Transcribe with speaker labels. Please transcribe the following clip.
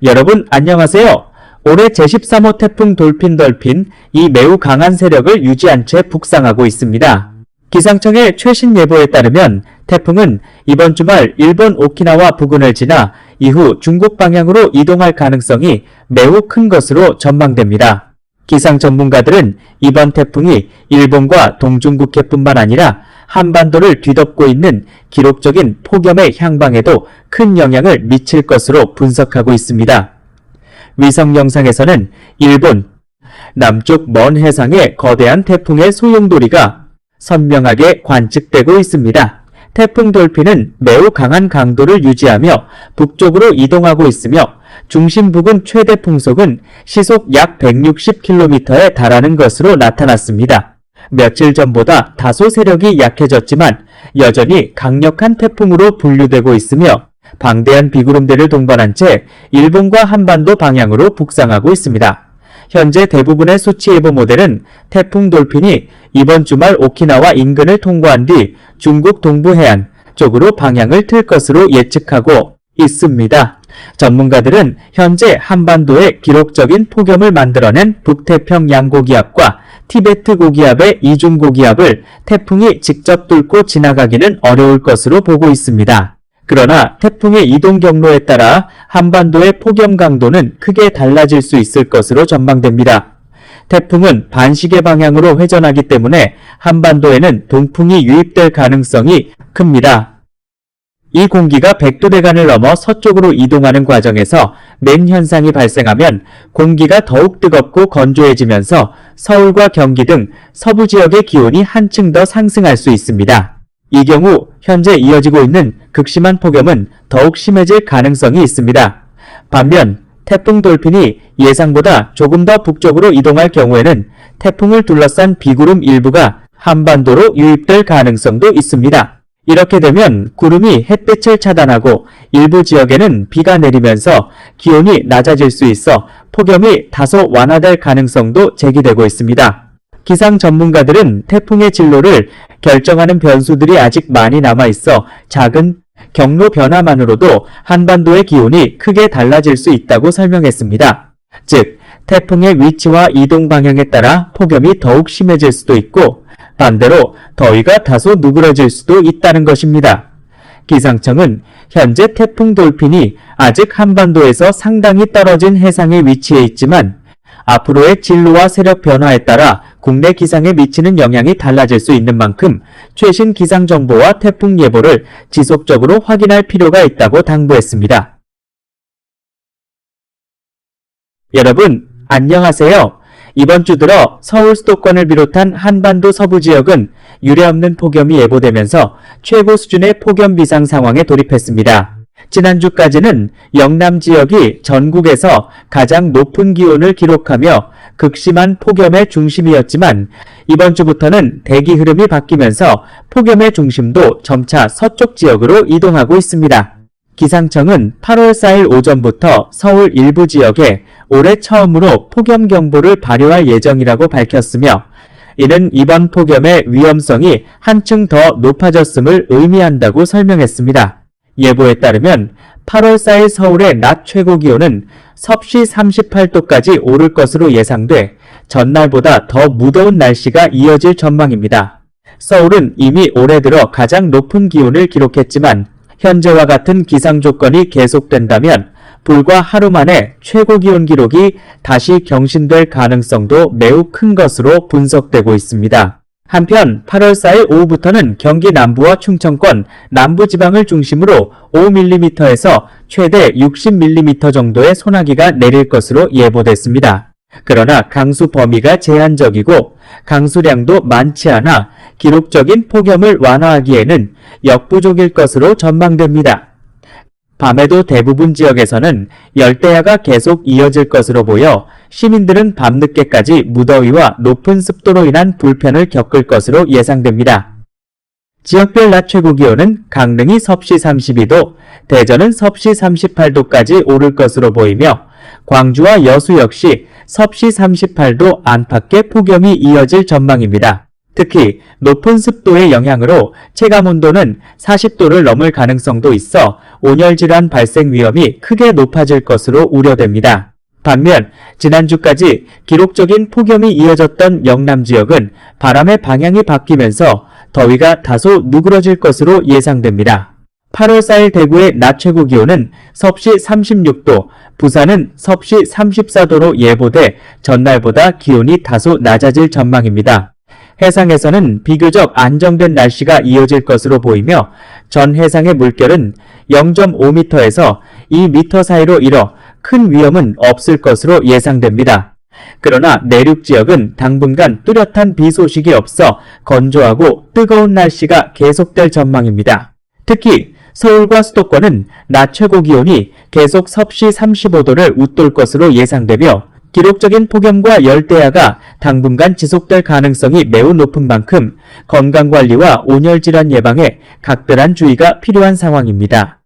Speaker 1: 여러분 안녕하세요. 올해 제13호 태풍 돌핀 이 매우 강한 세력을 유지한 채 북상하고 있습니다. 기상청의 최신 예보에 따르면 태풍은 이번 주말 일본 오키나와 부근을 지나 이후 중국 방향으로 이동할 가능성이 매우 큰 것으로 전망됩니다. 기상 전문가들은 이번 태풍이 일본과 동중국해뿐만 아니라 한반도를 뒤덮고 있는 기록적인 폭염의 향방에도 큰 영향을 미칠 것으로 분석하고 있습니다. 위성 영상에서는 일본 남쪽 먼 해상의 거대한 태풍의 소용돌이가 선명하게 관측되고 있습니다. 태풍 돌핀은 매우 강한 강도를 유지하며 북쪽으로 이동하고 있으며 중심 부근 최대 풍속은 시속 약 160km에 달하는 것으로 나타났습니다. 며칠 전보다 다소 세력이 약해졌지만 여전히 강력한 태풍으로 분류되고 있으며 방대한 비구름대를 동반한 채 일본과 한반도 방향으로 북상하고 있습니다. 현재 대부분의 수치예보 모델은 태풍 돌핀이 이번 주말 오키나와 인근을 통과한 뒤 중국 동부 해안 쪽으로 방향을 틀 것으로 예측하고 있습니다. 전문가들은 현재 한반도에 기록적인 폭염을 만들어낸 북태평 양고기압과 티베트 고기압의 이중 고기압을 태풍이 직접 뚫고 지나가기는 어려울 것으로 보고 있습니다. 그러나 태풍의 이동 경로에 따라 한반도의 폭염 강도는 크게 달라질 수 있을 것으로 전망됩니다. 태풍은 반시계 방향으로 회전하기 때문에 한반도에는 동풍이 유입될 가능성이 큽니다. 이 공기가 백두대간을 넘어 서쪽으로 이동하는 과정에서 냉 현상이 발생하면 공기가 더욱 뜨겁고 건조해지면서 서울과 경기 등 서부 지역의 기온이 한층 더 상승할 수 있습니다. 이 경우 현재 이어지고 있는 극심한 폭염은 더욱 심해질 가능성이 있습니다. 반면 태풍 돌핀이 예상보다 조금 더 북쪽으로 이동할 경우에는 태풍을 둘러싼 비구름 일부가 한반도로 유입될 가능성도 있습니다. 이렇게 되면 구름이 햇빛을 차단하고 일부 지역에는 비가 내리면서 기온이 낮아질 수 있어 폭염이 다소 완화될 가능성도 제기되고 있습니다. 기상 전문가들은 태풍의 진로를 결정하는 변수들이 아직 많이 남아있어 작은 경로 변화만으로도 한반도의 기온이 크게 달라질 수 있다고 설명했습니다. 즉, 태풍의 위치와 이동 방향에 따라 폭염이 더욱 심해질 수도 있고 반대로 더위가 다소 누그러질 수도 있다는 것입니다. 기상청은 현재 태풍 돌핀이 아직 한반도에서 상당히 떨어진 해상에 위치해 있지만 앞으로의 진로와 세력 변화에 따라 국내 기상에 미치는 영향이 달라질 수 있는 만큼 최신 기상 정보와 태풍 예보를 지속적으로 확인할 필요가 있다고 당부했습니다. 여러분, 안녕하세요. 이번 주 들어 서울 수도권을 비롯한 한반도 서부 지역은 유례없는 폭염이 예보되면서 최고 수준의 폭염 비상 상황에 돌입했습니다. 지난주까지는 영남 지역이 전국에서 가장 높은 기온을 기록하며 극심한 폭염의 중심이었지만 이번 주부터는 대기 흐름이 바뀌면서 폭염의 중심도 점차 서쪽 지역으로 이동하고 있습니다. 기상청은 8월 4일 오전부터 서울 일부 지역에 올해 처음으로 폭염경보를 발효할 예정이라고 밝혔으며 이는 이번 폭염의 위험성이 한층 더 높아졌음을 의미한다고 설명했습니다. 예보에 따르면 8월 4일 서울의 낮 최고 기온은 섭씨 38도까지 오를 것으로 예상돼 전날보다 더 무더운 날씨가 이어질 전망입니다. 서울은 이미 올해 들어 가장 높은 기온을 기록했지만 현재와 같은 기상 조건이 계속된다면 불과 하루 만에 최고 기온 기록이 다시 경신될 가능성도 매우 큰 것으로 분석되고 있습니다. 한편 8월 4일 오후부터는 경기 남부와 충청권, 남부지방을 중심으로 5mm에서 최대 60mm 정도의 소나기가 내릴 것으로 예보됐습니다. 그러나 강수 범위가 제한적이고 강수량도 많지 않아 기록적인 폭염을 완화하기에는 역부족일 것으로 전망됩니다. 밤에도 대부분 지역에서는 열대야가 계속 이어질 것으로 보여 시민들은 밤늦게까지 무더위와 높은 습도로 인한 불편을 겪을 것으로 예상됩니다. 지역별 낮 최고 기온은 강릉이 섭씨 32도, 대전은 섭씨 38도까지 오를 것으로 보이며 광주와 여수 역시 섭씨 38도 안팎의 폭염이 이어질 전망입니다. 특히 높은 습도의 영향으로 체감온도는 40도를 넘을 가능성도 있어 온열질환 발생 위험이 크게 높아질 것으로 우려됩니다. 반면 지난주까지 기록적인 폭염이 이어졌던 영남 지역은 바람의 방향이 바뀌면서 더위가 다소 누그러질 것으로 예상됩니다. 8월 4일 대구의 낮 최고 기온은 섭씨 36도, 부산은 섭씨 34도로 예보돼 전날보다 기온이 다소 낮아질 전망입니다. 해상에서는 비교적 안정된 날씨가 이어질 것으로 보이며 전 해상의 물결은 0.5m에서 2m 사이로 일어 큰 위험은 없을 것으로 예상됩니다. 그러나 내륙 지역은 당분간 뚜렷한 비 소식이 없어 건조하고 뜨거운 날씨가 계속될 전망입니다. 특히 서울과 수도권은 낮 최고 기온이 계속 섭씨 35도를 웃돌 것으로 예상되며 기록적인 폭염과 열대야가 당분간 지속될 가능성이 매우 높은 만큼 건강관리와 온열질환 예방에 각별한 주의가 필요한 상황입니다.